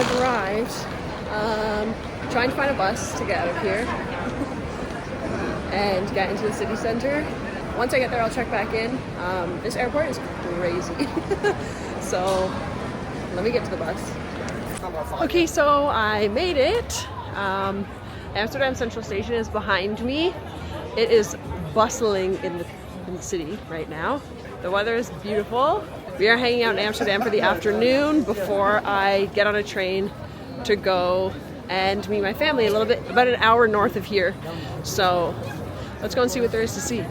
I've arrived. Trying to find a bus to get out of here and get into the city center. Once I get there, I'll check back in. This airport is crazy. So let me get to the bus. Okay, so I made it. Amsterdam Central Station is behind me. It is bustling in the city right now. The weather is beautiful. We are hanging out in Amsterdam for the afternoon before I get on a train to go and meet my family a little bit, about an hour north of here. So let's go and see what there is to see.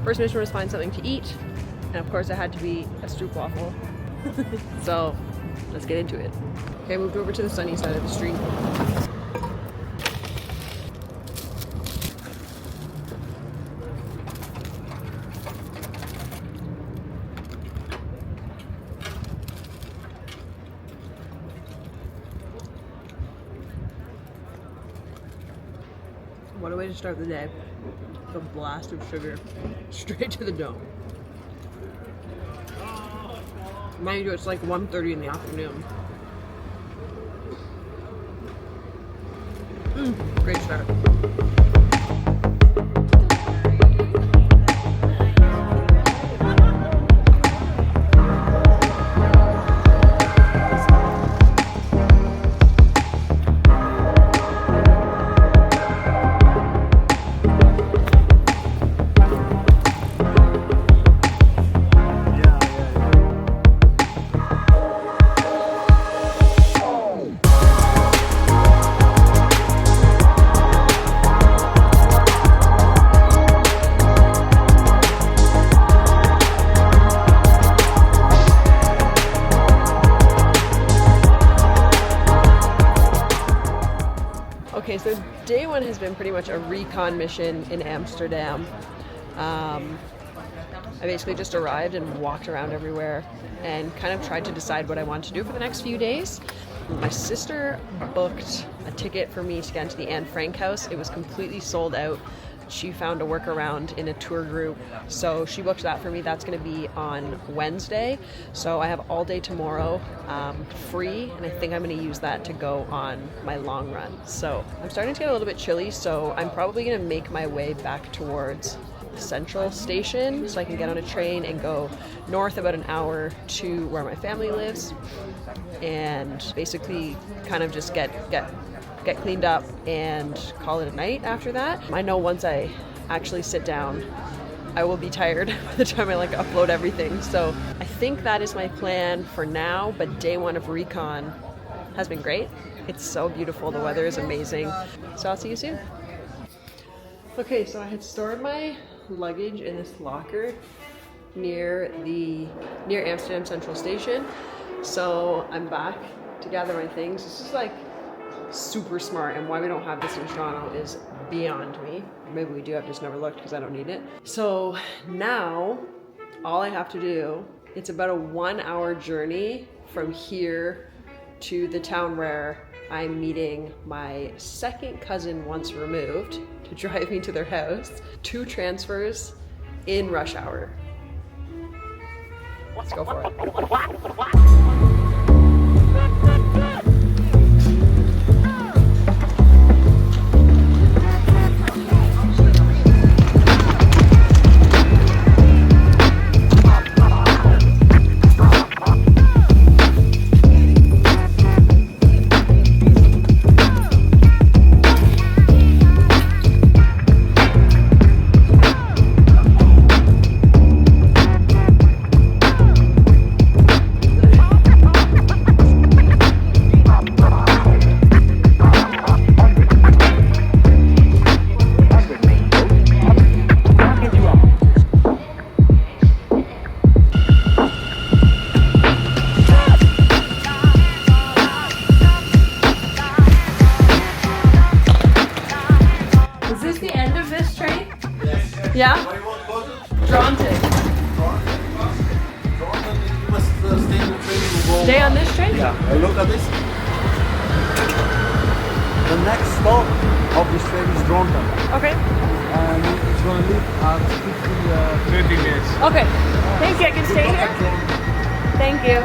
First mission was find something to eat, and of course it had to be a stroopwafel. So let's get into it. Okay, I moved over to the sunny side of the street. What a way to start the day. A blast of sugar straight to the dome. Mind you, it's like 1:30 in the afternoon. Great start. Okay, so day one has been pretty much a recon mission in Amsterdam. I basically just arrived and walked around everywhere and kind of tried to decide what I wanted to do for the next few days. My sister booked a ticket for me to get into the Anne Frank house. It was completely sold out. She found a workaround in a tour group, so she booked that for me. That's going to be on Wednesday, so I have all day tomorrow free, and I think I'm going to use that to go on my long run. So I'm starting to get a little bit chilly, so I'm probably going to make my way back towards Central Station so I can get on a train and go north about an hour to where my family lives, and basically kind of just get cleaned up and call it a night after that. I know once I actually sit down, I will be tired by the time I upload everything. So I think that is my plan for now, but day one of recon has been great. It's so beautiful, the weather is amazing. So I'll see you soon. Okay, so I had stored my luggage in this locker near Amsterdam Central Station. So I'm back to gather my things. This is super smart, and why we don't have this in Toronto is beyond me. Maybe we do, I've just never looked because I don't need it. So now all I have to do, it's about a 1 hour journey from here to the town where I'm meeting my second cousin once removed to drive me to their house. 2 transfers in rush hour. Let's go for it. this the end of this train? Yes. Yeah? What do you want closer? Drawnton. Jordan, you must stay in the train to go. Stay on this train? Yeah. Look at this. The next stop of this train is Jordan. Okay. And it's going to leave at 30 minutes. Okay. Thank you. I can stay here? Thank you.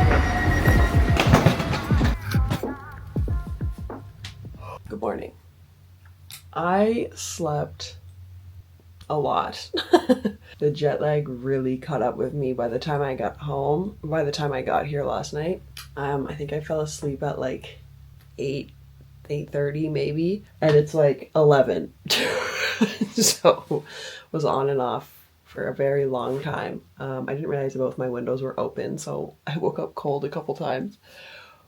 Good morning. I slept a lot. The jet lag really caught up with me by the time I got home. By the time I got here last night, I think I fell asleep at like 8:30 maybe, and it's like 11. So was on and off for a very long time. I didn't realize both my windows were open, so I woke up cold a couple times.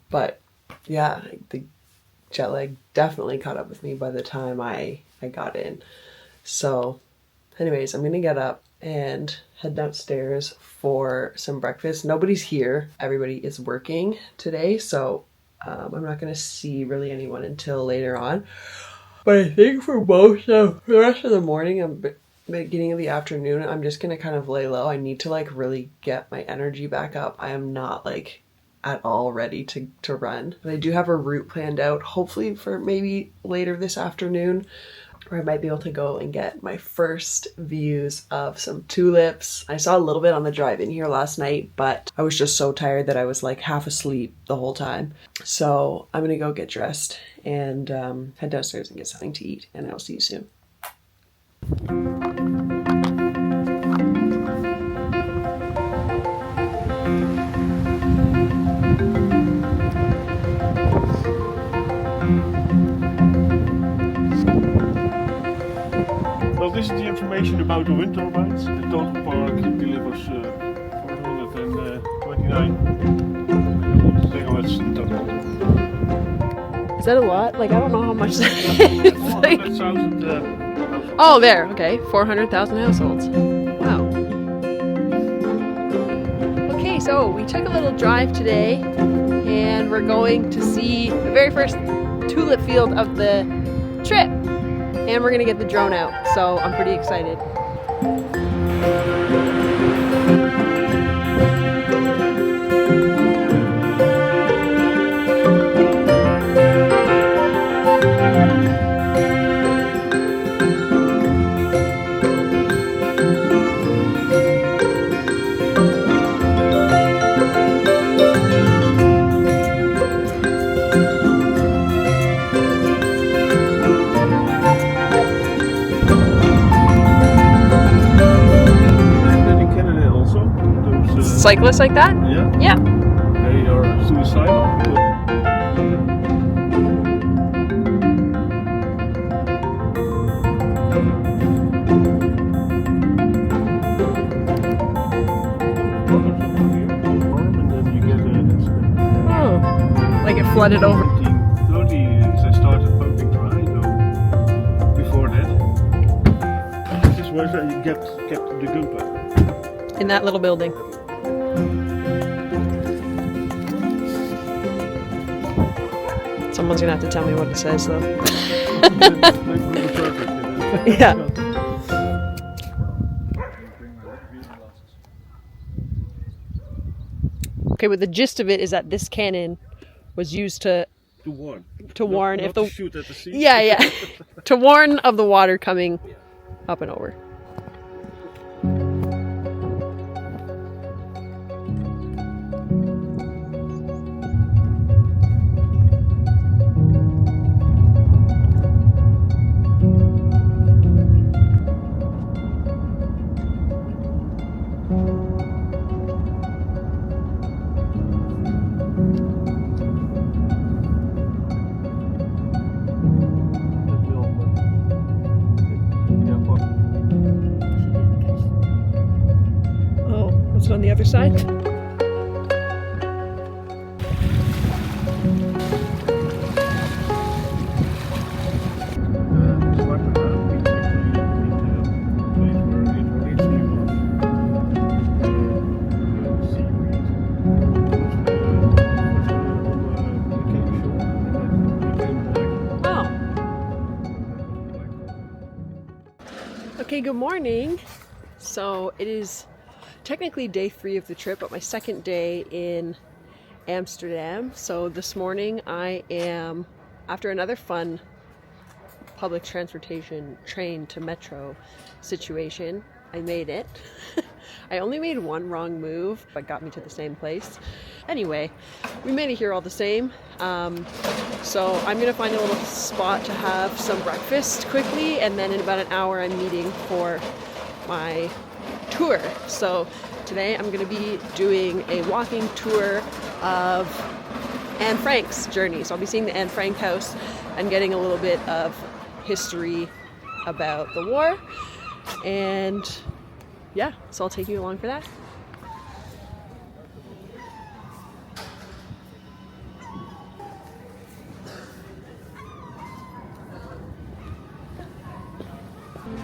But yeah, the jet lag definitely caught up with me by the time I got in. So anyways, I'm gonna get up and head downstairs for some breakfast. Nobody's here. Everybody is working today, so I'm not gonna see really anyone until later on. But I think for most of the rest of the morning and beginning of the afternoon, I'm just gonna kind of lay low. I need to like really get my energy back up. I am not like at all ready to run. But I do have a route planned out, hopefully for maybe later this afternoon, where I might be able to go and get my first views of some tulips. I saw a little bit on the drive in here last night, but I was just so tired that I was like half asleep the whole time. So I'm gonna go get dressed and head downstairs and get something to eat, and I'll see you soon. Well, this is the information about the wind turbines. The total park delivers 429 megawatts in total. Is that a lot? Like, I don't know how much that is. Like... 400,000 Oh, there. Okay. 400,000 households. Wow. Okay, so we took a little drive today, and we're going to see the very first tulip field of the trip. And we're gonna get the drone out, so I'm pretty excited. Cyclists like that? Yeah. Yeah. They are suicidal. Oh, like it flooded over. 1930, they started pumping dry, though before that. This is where they kept the gumper. In that little building. Someone's gonna have to tell me what it says, though. Yeah. Okay, but the gist of it is that this cannon was used to warn if the shoot at the sea. yeah to warn of the water coming up and over. On the other side. Okay, good morning. So it is technically day 3 of the trip, but my second day in Amsterdam. So this morning I am, after another fun public transportation train to metro situation, I made it. I only made one wrong move, but got me to the same place. Anyway, we made it here all the same. So I'm gonna find a little spot to have some breakfast quickly, and then in about an hour I'm meeting for my tour. So today I'm gonna be doing a walking tour of Anne Frank's journey. So I'll be seeing the Anne Frank house and getting a little bit of history about the war. And yeah, so I'll take you along for that.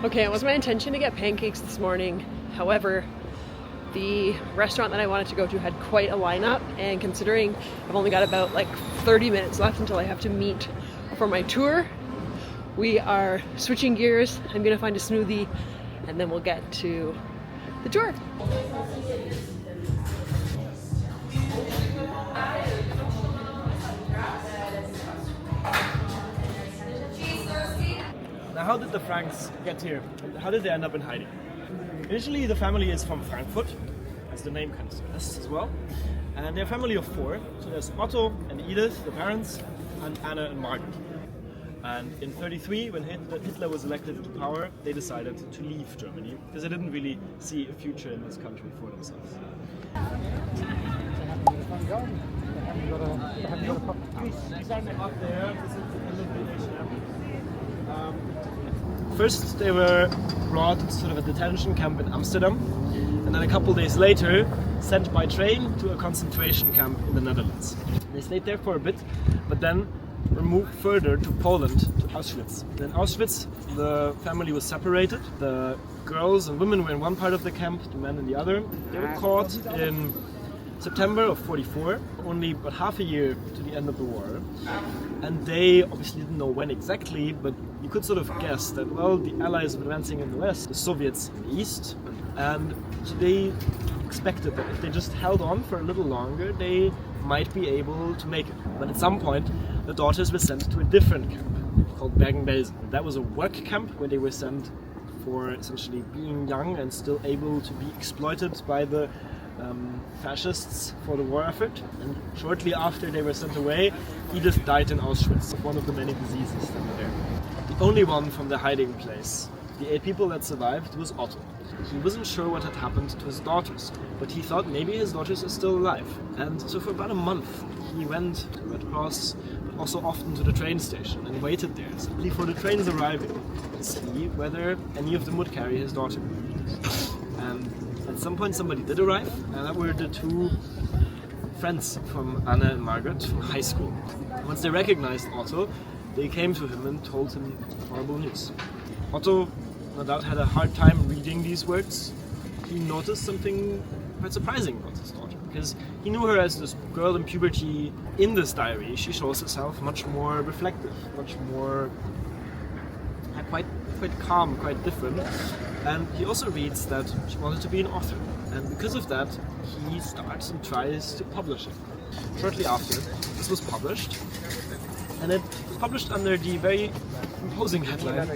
Okay, it was my intention to get pancakes this morning. However, the restaurant that I wanted to go to had quite a lineup, and considering I've only got about like 30 minutes left until I have to meet for my tour, we are switching gears. I'm gonna find a smoothie and then we'll get to the tour. Now, how did the Franks get here? How did they end up in hiding? Initially, the family is from Frankfurt, as the name kind of suggests as well. And they're a family of 4. So there's Otto and Edith, the parents, and Anna and Margaret. And in 1933, when Hitler was elected to power, they decided to leave Germany because they didn't really see a future in this country for themselves. First, they were brought to sort of a detention camp in Amsterdam, and then a couple days later, sent by train to a concentration camp in the Netherlands. They stayed there for a bit, but then were moved further to Poland, to Auschwitz. In Auschwitz, the family was separated. The girls and women were in one part of the camp, the men in the other. They were caught in September of 1944, only about half a year to the end of the war. And they obviously didn't know when exactly, but you could sort of guess that, well, the Allies were advancing in the west, the Soviets in the east, and so they expected that if they just held on for a little longer, they might be able to make it. But at some point, the daughters were sent to a different camp called Bergen-Belsen. That was a work camp where they were sent for essentially being young and still able to be exploited by the fascists for the war effort. And shortly after they were sent away, Edith died in Auschwitz of one of the many diseases that were there. The only one from the hiding place, the 8 people that survived, was Otto. He wasn't sure what had happened to his daughters, but he thought maybe his daughters are still alive. And so for about a month, he went to Red Cross, but also often to the train station, and waited there simply for the trains arriving to see whether any of them would carry his daughter. And at some point somebody did arrive, and that were the 2 friends from Anna and Margaret from high school. Once they recognized Otto, they came to him and told him horrible news. Otto, no doubt, had a hard time reading these words. He noticed something quite surprising about his daughter, because he knew her as this girl in puberty. In this diary, she shows herself much more reflective, much more quite calm, quite different. And he also reads that she wanted to be an author, and because of that, he starts and tries to publish it. Shortly after, this was published, and it was published under the very imposing headline: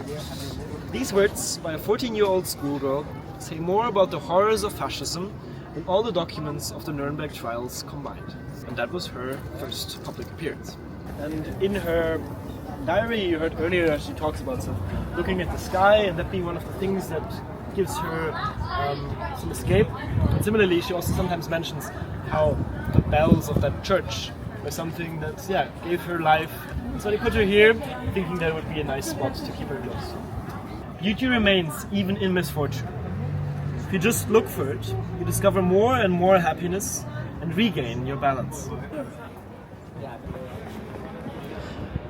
"These words by a 14-year-old schoolgirl say more about the horrors of fascism than all the documents of the Nuremberg trials combined." And that was her first public appearance. And in her diary, you heard earlier, she talks about looking at the sky, and that being one of the things that gives her some escape. And similarly, she also sometimes mentions how the bells of that church were something that, gave her life. So they put her here, thinking that it would be a nice spot to keep her close to. Beauty remains even in misfortune. If you just look for it, you discover more and more happiness and regain your balance.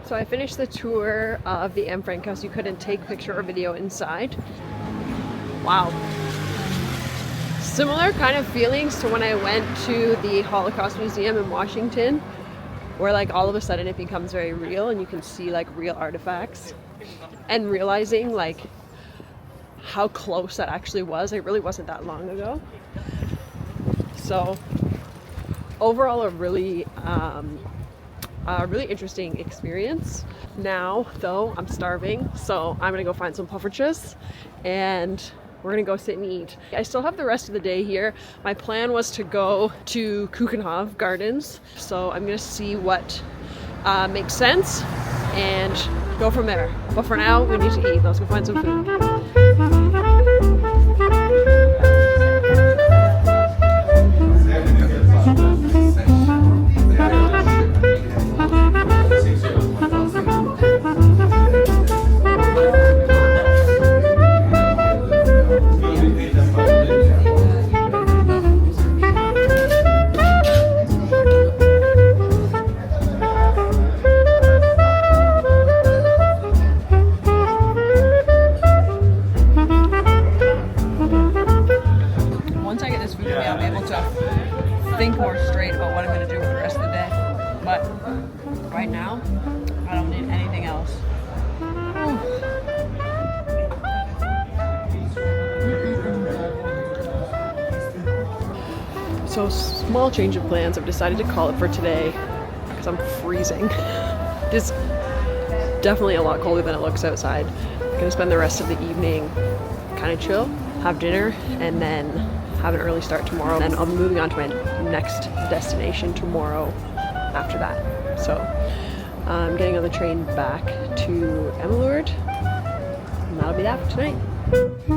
So I finished the tour of the Anne Frank house. You couldn't take picture or video inside. Wow. Similar kind of feelings to when I went to the Holocaust Museum in Washington, where like all of a sudden it becomes very real and you can see like real artifacts, and realizing like how close that actually was. It really wasn't that long ago. So overall, a really interesting experience. Now, though, I'm starving, so I'm gonna go find some poffertjes and we're gonna go sit and eat. I still have the rest of the day here. My plan was to go to Keukenhof Gardens, so I'm gonna see what makes sense and go from there. But for now, we need to eat. Let's go find some food. I'll be able to think more straight about what I'm going to do for the rest of the day. But right now, I don't need anything else. So, small change of plans. I've decided to call it for today because I'm freezing. It's definitely a lot colder than it looks outside. I'm going to spend the rest of the evening kind of chill, have dinner, and then have an early start tomorrow. And I'll be moving on to my next destination tomorrow after that. So I'm getting on the train back to Emmeloord, and that'll be that for tonight.